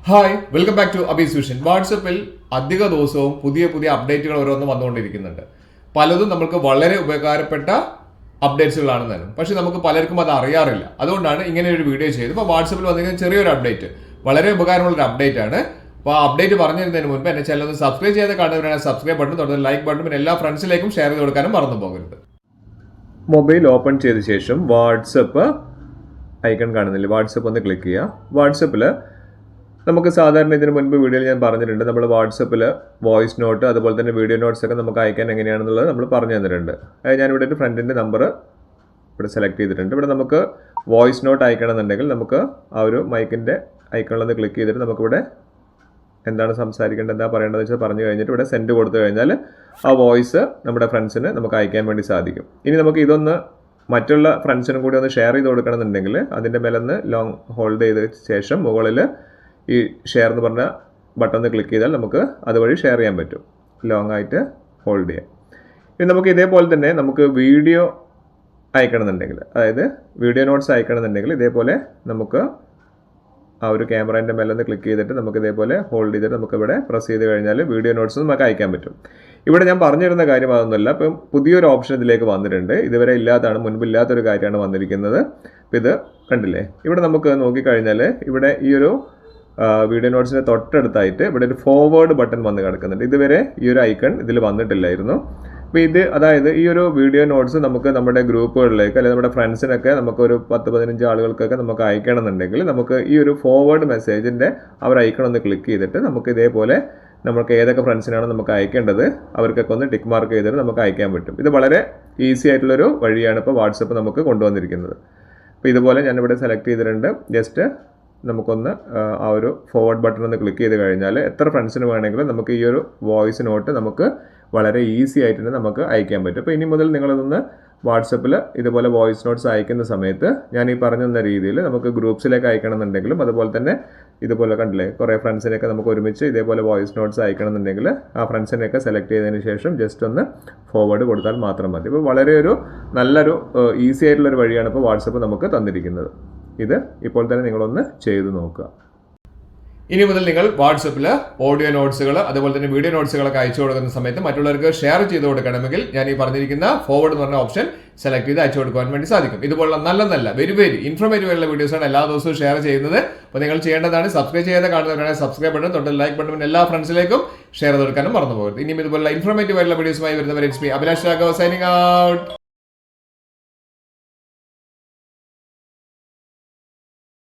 Hi welcome back to Abi's vision. വാട്സപ്പിൽ അധിക ദിവസവും പുതിയ പുതിയ അപ്ഡേറ്റുകൾ ഓരോന്ന് വന്നുകൊണ്ടിരിക്കുന്നുണ്ട്. പലതും നമുക്ക് വളരെ ഉപകാരപ്പെട്ട അപ്ഡേറ്റ്സുകളാണ് തന്നെ, പക്ഷെ നമുക്ക് പലർക്കും അത് അറിയാറില്ല. അതുകൊണ്ടാണ് ഇങ്ങനെ ഒരു വീഡിയോ ചെയ്തത്. ഇപ്പോൾ വാട്സപ്പിൽ വന്നിരിക്കുന്ന ചെറിയൊരു അപ്ഡേറ്റ്, വളരെ ഉപകാരമുള്ള ഒരു അപ്ഡേറ്റ് ആണ്. അപ്പോൾ ആ അപ്ഡേറ്റ് പറഞ്ഞു തരുന്നതിന് മുൻപ് എന്നെ ചാനൽ ഒന്ന് സബ്സ്ക്രൈബ് ചെയ്ത് കാണുന്നവരാണ് സബ്സ്ക്രൈബ് ബട്ടൺ, തുടർന്ന് ലൈക്ക് ബട്ടൺ, പിന്നെ എല്ലാ ഫ്രണ്ട്സിലേക്കും ഷെയർ ചെയ്ത് കൊടുക്കാനും മറന്നു പോകരുത്. മൊബൈൽ ഓപ്പൺ ചെയ്ത ശേഷം വാട്സപ്പ് ഐക്കൺ കാണുന്നില്ല, വാട്സപ്പ് ഒന്ന് ക്ലിക്ക് ചെയ്യുക. വാട്സപ്പിൽ നമുക്ക് സാധാരണ ഇതിന് മുൻപ് വീഡിയോയിൽ ഞാൻ പറഞ്ഞിട്ടുണ്ട്, നമ്മൾ വാട്സപ്പിൽ വോയിസ് നോട്ട് അതുപോലെ തന്നെ വീഡിയോ നോട്ട്സ് ഒക്കെ നമുക്ക് അയക്കാൻ എങ്ങനെയാണെന്നുള്ളത് നമ്മൾ പറഞ്ഞു തന്നിട്ടുണ്ട്. ഞാനിവിടെ ഒരു ഫ്രണ്ടിൻ്റെ നമ്പർ ഇവിടെ സെലക്ട് ചെയ്തിട്ടുണ്ട്. ഇവിടെ നമുക്ക് വോയിസ് നോട്ട് അയക്കണമെന്നുണ്ടെങ്കിൽ നമുക്ക് ആ ഒരു മൈക്കിൻ്റെ ഐക്കണിലൊന്ന് ക്ലിക്ക് ചെയ്തിട്ട് നമുക്കിവിടെ എന്താണ് സംസാരിക്കേണ്ടത്, എന്താ പറയേണ്ടതെന്ന് വെച്ചാൽ പറഞ്ഞു കഴിഞ്ഞിട്ട് ഇവിടെ സെൻഡ് കൊടുത്തു കഴിഞ്ഞാൽ ആ വോയിസ് നമ്മുടെ ഫ്രണ്ട്സിന് നമുക്ക് അയക്കാൻ വേണ്ടി സാധിക്കും. ഇനി നമുക്ക് ഇതൊന്ന് മറ്റുള്ള ഫ്രണ്ട്സിനും കൂടി ഒന്ന് ഷെയർ ചെയ്ത് കൊടുക്കണമെന്നുണ്ടെങ്കിൽ അതിൻ്റെ മേലൊന്ന് ലോങ് ഹോൾഡ് ചെയ്ത ശേഷം മുകളിൽ ഈ ഷെയർ എന്ന് പറഞ്ഞ ബട്ടൺ ക്ലിക്ക് ചെയ്താൽ നമുക്ക് അതുവഴി ഷെയർ ചെയ്യാൻ പറ്റും. ലോങ് ആയിട്ട് ഹോൾഡ് ചെയ്യാം. ഇനി നമുക്ക് ഇതേപോലെ തന്നെ നമുക്ക് വീഡിയോ അയക്കണമെന്നുണ്ടെങ്കിൽ, അതായത് വീഡിയോ നോട്ട്സ് അയക്കണമെന്നുണ്ടെങ്കിൽ ഇതേപോലെ നമുക്ക് ആ ഒരു ക്യാമറേൻ്റെ മേലൊന്ന് ക്ലിക്ക് ചെയ്തിട്ട് നമുക്ക് ഇതേപോലെ ഹോൾഡ് ചെയ്തിട്ട് നമുക്ക് ഇവിടെ പ്രസ് ചെയ്ത് കഴിഞ്ഞാൽ വീഡിയോ നോട്ട്സ് നമുക്ക് അയക്കാൻ പറ്റും. ഇവിടെ ഞാൻ പറഞ്ഞിരുന്ന കാര്യം അതൊന്നുമല്ല, ഇപ്പം പുതിയൊരു ഓപ്ഷൻ ഇതിലേക്ക് വന്നിട്ടുണ്ട്. ഇതുവരെ ഇല്ലാത്തതാണ്, മുൻപില്ലാത്തൊരു കാര്യമാണ് വന്നിരിക്കുന്നത്. അപ്പം ഇത് കണ്ടില്ലേ, ഇവിടെ നമുക്ക് നോക്കിക്കഴിഞ്ഞാൽ ഇവിടെ ഈ ഒരു വീഡിയോ നോട്ട്സിന് തൊട്ടടുത്തായിട്ട് ഇവിടെ ഒരു ഫോർവേഡ് ബട്ടൺ വന്ന് കിടക്കുന്നുണ്ട്. ഇതുവരെ ഈ ഒരു ഐക്കൺ ഇതിൽ വന്നിട്ടില്ലായിരുന്നു. അപ്പോൾ ഇത് അതായത് ഈ ഒരു വീഡിയോ നോട്ട്സ് നമുക്ക് നമ്മുടെ ഗ്രൂപ്പുകളിലേക്ക് അല്ലെങ്കിൽ നമ്മുടെ ഫ്രണ്ട്സിനൊക്കെ നമുക്ക് ഒരു 10-15 ആളുകൾക്കൊക്കെ നമുക്ക് അയക്കണമെന്നുണ്ടെങ്കിൽ നമുക്ക് ഈ ഒരു ഫോർവേഡ് മെസ്സേജിൻ്റെ ആ ഒരു ഐക്കൺ ഒന്ന് ക്ലിക്ക് ചെയ്തിട്ട് നമുക്ക് ഇതേപോലെ നമുക്ക് ഏതൊക്കെ ഫ്രണ്ട്സിനാണ് നമുക്ക് അയക്കേണ്ടത് അവർക്കൊക്കെ ഒന്ന് ടിക്ക് മാർക്ക് ചെയ്തിട്ട് നമുക്ക് അയക്കാൻ പറ്റും. ഇത് വളരെ ഈസി ആയിട്ടുള്ളൊരു വഴിയാണ് ഇപ്പോൾ വാട്സപ്പ് നമുക്ക് കൊണ്ടുവന്നിരിക്കുന്നത്. അപ്പോൾ ഇതുപോലെ ഞാനിവിടെ സെലക്ട് ചെയ്തിട്ടുണ്ട്. ജസ്റ്റ് നമുക്കൊന്ന് ആ ഒരു ഫോർവേഡ് ബട്ടൺ ഒന്ന് ക്ലിക്ക് ചെയ്ത് കഴിഞ്ഞാൽ എത്ര ഫ്രണ്ട്സിന് വേണമെങ്കിലും നമുക്ക് ഈ ഒരു വോയിസ് നോട്ട് നമുക്ക് വളരെ ഈസി ആയിട്ട് തന്നെ നമുക്ക് അയക്കാൻ പറ്റും. അപ്പോൾ ഇനി മുതൽ നിങ്ങളതൊന്ന് വാട്സപ്പിൽ ഇതുപോലെ വോയിസ് നോട്ട്സ് അയക്കുന്ന സമയത്ത് ഞാൻ ഈ പറഞ്ഞു തന്ന രീതിയിൽ നമുക്ക് ഗ്രൂപ്പ്സിലേക്ക് അയക്കണമെന്നുണ്ടെങ്കിലും അതുപോലെ തന്നെ ഇതുപോലെ കണ്ടില്ലേ കുറേ ഫ്രണ്ട്സിനെയൊക്കെ നമുക്ക് ഒരുമിച്ച് ഇതേപോലെ വോയിസ് നോട്ട്സ് അയക്കണമെന്നുണ്ടെങ്കിൽ ആ ഫ്രണ്ട്സിനെയൊക്കെ സെലക്ട് ചെയ്തതിന് ശേഷം ജസ്റ്റ് ഒന്ന് ഫോർവേഡ് കൊടുത്താൽ മാത്രം മതി. ഇപ്പോൾ വളരെ ഒരു നല്ലൊരു ഈസി ആയിട്ടുള്ളൊരു വഴിയാണ് ഇപ്പോൾ വാട്സപ്പ് നമുക്ക് തന്നിരിക്കുന്നത്. ഇത് ഇപ്പോൾ തന്നെ നിങ്ങളൊന്ന് ചെയ്തു നോക്കുക. ഇനി മുതൽ നിങ്ങൾ വാട്സപ്പിൽ ഓഡിയോ നോട്ട്സുകൾ അതുപോലെ തന്നെ വീഡിയോ നോട്ട്സുകളൊക്കെ അയച്ചു കൊടുക്കുന്ന സമയത്ത് മറ്റുള്ളവർക്ക് ഷെയർ ചെയ്ത് കൊടുക്കണമെങ്കിൽ ഞാൻ ഈ പറഞ്ഞിരിക്കുന്ന ഫോർവേഡ് എന്ന് പറഞ്ഞ ഓപ്ഷൻ സെലക്ട് ചെയ്ത് അയച്ചു കൊടുക്കാൻ വേണ്ടി സാധിക്കും. ഇതുപോലുള്ള നല്ല വെരി ഇൻഫോർമേറ്റീവ് ആയിട്ടുള്ള വീഡിയോസാണ് എല്ലാ ദിവസവും ഷെയർ ചെയ്യുന്നത്. അപ്പോൾ നിങ്ങൾ ചെയ്യേണ്ടതാണ് സബ്സ്ക്രൈബ് ചെയ്യാതെ കാണുന്നവരാണെങ്കിൽ സബ്സ്ക്രൈബ് ബട്ടൺ, തൊട്ട് ലൈക്ക് ബട്ടൺ, എല്ലാ ഫ്രണ്ട്സിലേക്കും ഷെയർ ചെയ്ത് കൊടുക്കാനും മറന്നു പോകരുത്. ഇനിയും ഇതുപോലുള്ള ഇൻഫോർമേറ്റീവ് ആയിട്ടുള്ള വീഡിയോസുമായി വരുന്നവർ അഭിലാഷ് രാഘവ് സൈനിങ് ഔട്ട്.